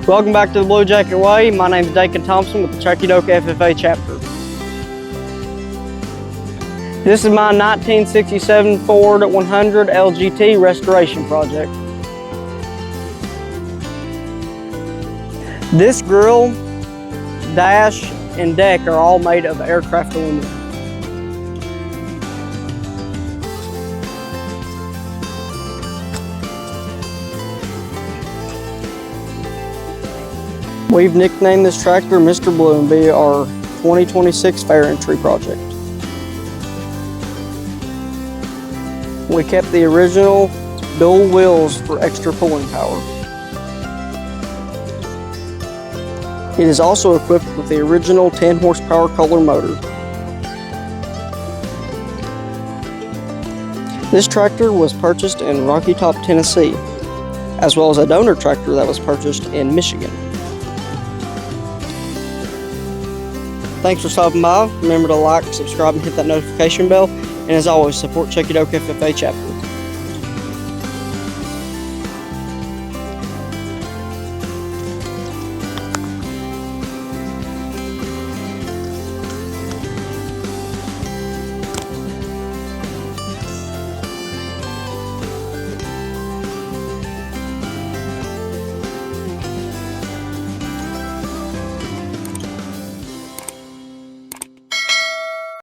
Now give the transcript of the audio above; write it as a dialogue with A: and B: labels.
A: Welcome back to the Blue Jacket Way. My name is Dakin Thompson with the Chuckyodoka FFA chapter. This is my 1967 Ford 100 LGT restoration project. This grille, dash, and deck are all made of aircraft aluminum. We've nicknamed this tractor Mr. Blue and be our 2026 fair entry project. We kept the original dual wheels for extra pulling power. It is also equipped with the original 10 horsepower Kohler motor. This tractor was purchased in Rocky Top, Tennessee, as well as a donor tractor that was purchased in Michigan. Thanks for stopping by. Remember to like, subscribe, and hit that notification bell. And as always, support Chuckyodoka FFA chapter.